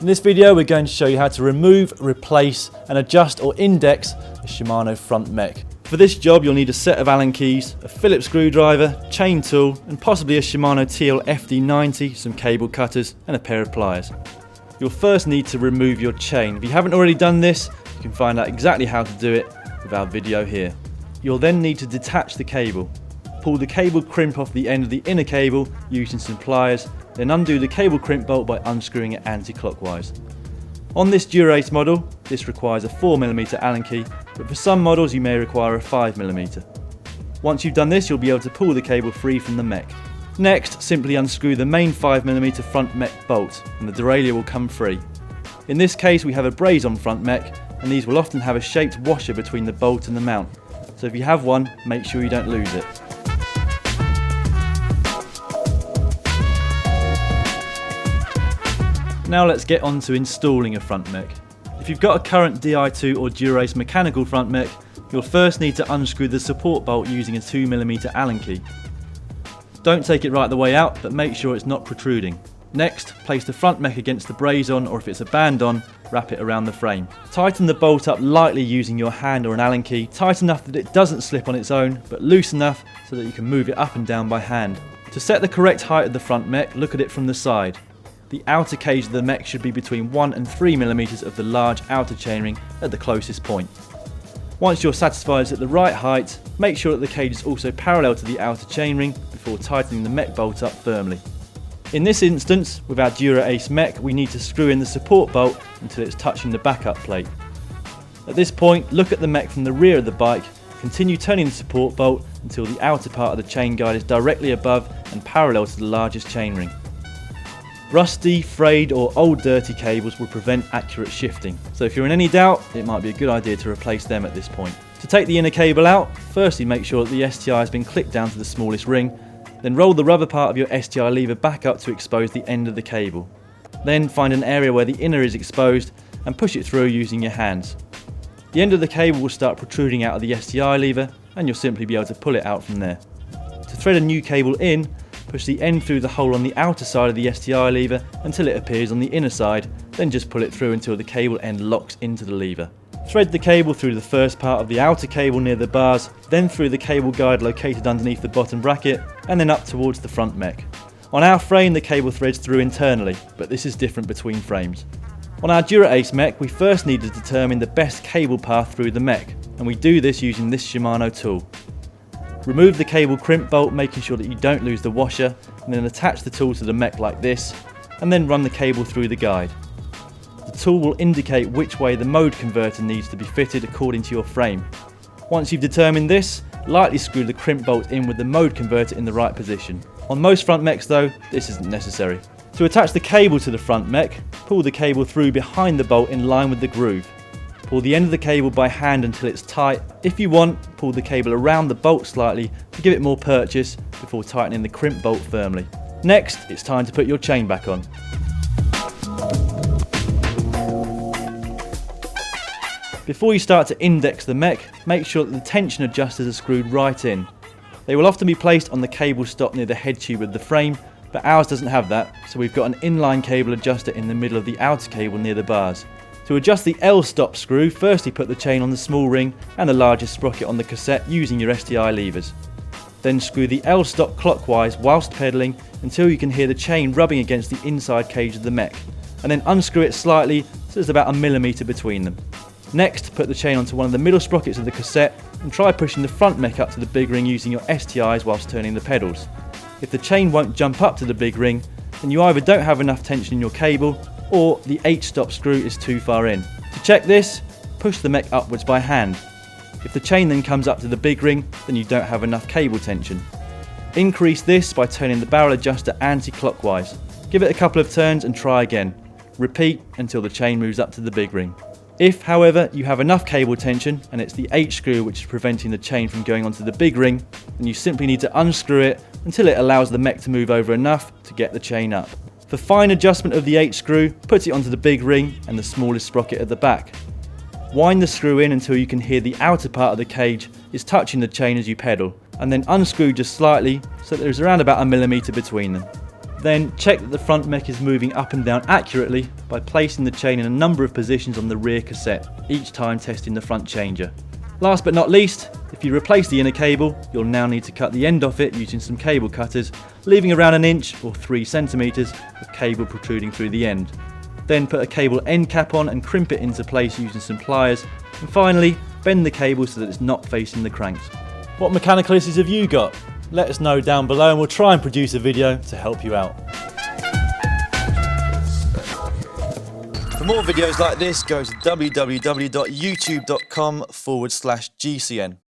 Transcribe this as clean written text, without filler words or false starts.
In this video we're going to show you how to remove, replace and adjust or index a Shimano front mech. For this job you'll need a set of Allen keys, a Phillips screwdriver, chain tool and possibly a Shimano TL FD90, some cable cutters and a pair of pliers. You'll first need to remove your chain. If you haven't already done this, you can find out exactly how to do it with our video here. You'll then need to detach the cable. Pull the cable crimp off the end of the inner cable using some pliers, then undo the cable crimp bolt by unscrewing it anti-clockwise. On this Dura Ace model, this requires a 4mm Allen key, but for some models you may require a 5mm. Once you've done this, you'll be able to pull the cable free from the mech. Next, simply unscrew the main 5mm front mech bolt and the derailleur will come free. In this case we have a braze on front mech, and these will often have a shaped washer between the bolt and the mount, so if you have one, make sure you don't lose it. Now let's get on to installing a front mech. If you've got a current Di2 or Dura Ace mechanical front mech, you'll first need to unscrew the support bolt using a 2mm Allen key. Don't take it right the way out, but make sure it's not protruding. Next, place the front mech against the braze on, or if it's a band on, wrap it around the frame. Tighten the bolt up lightly using your hand or an Allen key, tight enough that it doesn't slip on its own, but loose enough so that you can move it up and down by hand. To set the correct height of the front mech, look at it from the side. The outer cage of the mech should be between 1 and 3mm of the large outer chainring at the closest point. Once you're satisfied it's at the right height, make sure that the cage is also parallel to the outer chainring before tightening the mech bolt up firmly. In this instance, with our Dura Ace mech, we need to screw in the support bolt until it's touching the backup plate. At this point, look at the mech from the rear of the bike, continue turning the support bolt until the outer part of the chain guide is directly above and parallel to the largest chainring. Rusty, frayed or old dirty cables will prevent accurate shifting, so if you're in any doubt, it might be a good idea to replace them at this point. To take the inner cable out, firstly make sure that the STI has been clipped down to the smallest ring, then roll the rubber part of your STI lever back up to expose the end of the cable. Then find an area where the inner is exposed and push it through using your hands. The end of the cable will start protruding out of the STI lever and you'll simply be able to pull it out from there. To thread a new cable in, push the end through the hole on the outer side of the STI lever until it appears on the inner side, then just pull it through until the cable end locks into the lever. Thread the cable through the first part of the outer cable near the bars, then through the cable guide located underneath the bottom bracket, and then up towards the front mech. On our frame the cable threads through internally, but this is different between frames. On our Dura Ace mech we first need to determine the best cable path through the mech, and we do this using this Shimano tool. Remove the cable crimp bolt, making sure that you don't lose the washer, and then attach the tool to the mech like this, and then run the cable through the guide. The tool will indicate which way the mode converter needs to be fitted according to your frame. Once you've determined this, lightly screw the crimp bolt in with the mode converter in the right position. On most front mechs though, this isn't necessary. To attach the cable to the front mech, pull the cable through behind the bolt in line with the groove. Pull the end of the cable by hand until it's tight. If you want, pull the cable around the bolt slightly to give it more purchase before tightening the crimp bolt firmly. Next, it's time to put your chain back on. Before you start to index the mech, make sure that the tension adjusters are screwed right in. They will often be placed on the cable stop near the head tube of the frame, but ours doesn't have that, so we've got an inline cable adjuster in the middle of the outer cable near the bars. To adjust the L stop screw, firstly put the chain on the small ring and the largest sprocket on the cassette using your STI levers. Then screw the L stop clockwise whilst pedalling until you can hear the chain rubbing against the inside cage of the mech, and then unscrew it slightly so there's about 1mm between them. Next, put the chain onto one of the middle sprockets of the cassette and try pushing the front mech up to the big ring using your STIs whilst turning the pedals. If the chain won't jump up to the big ring, then you either don't have enough tension in your cable or the H-stop screw is too far in. To check this, push the mech upwards by hand. If the chain then comes up to the big ring, then you don't have enough cable tension. Increase this by turning the barrel adjuster anti-clockwise. Give it a couple of turns and try again. Repeat until the chain moves up to the big ring. If, however, you have enough cable tension and it's the H screw which is preventing the chain from going onto the big ring, then you simply need to unscrew it until it allows the mech to move over enough to get the chain up. For fine adjustment of the H screw, put it onto the big ring and the smallest sprocket at the back. Wind the screw in until you can hear the outer part of the cage is touching the chain as you pedal, and then unscrew just slightly so that there's around about 1mm between them. Then check that the front mech is moving up and down accurately by placing the chain in a number of positions on the rear cassette, each time testing the front changer. Last but not least, if you replace the inner cable, you'll now need to cut the end off it using some cable cutters, leaving around 1 inch or 3 centimeters of cable protruding through the end. Then put a cable end cap on and crimp it into place using some pliers, and finally bend the cable so that it's not facing the cranks. What mechanical issues have you got? Let us know down below and we'll try and produce a video to help you out. For more videos like this, go to www.youtube.com/GCN.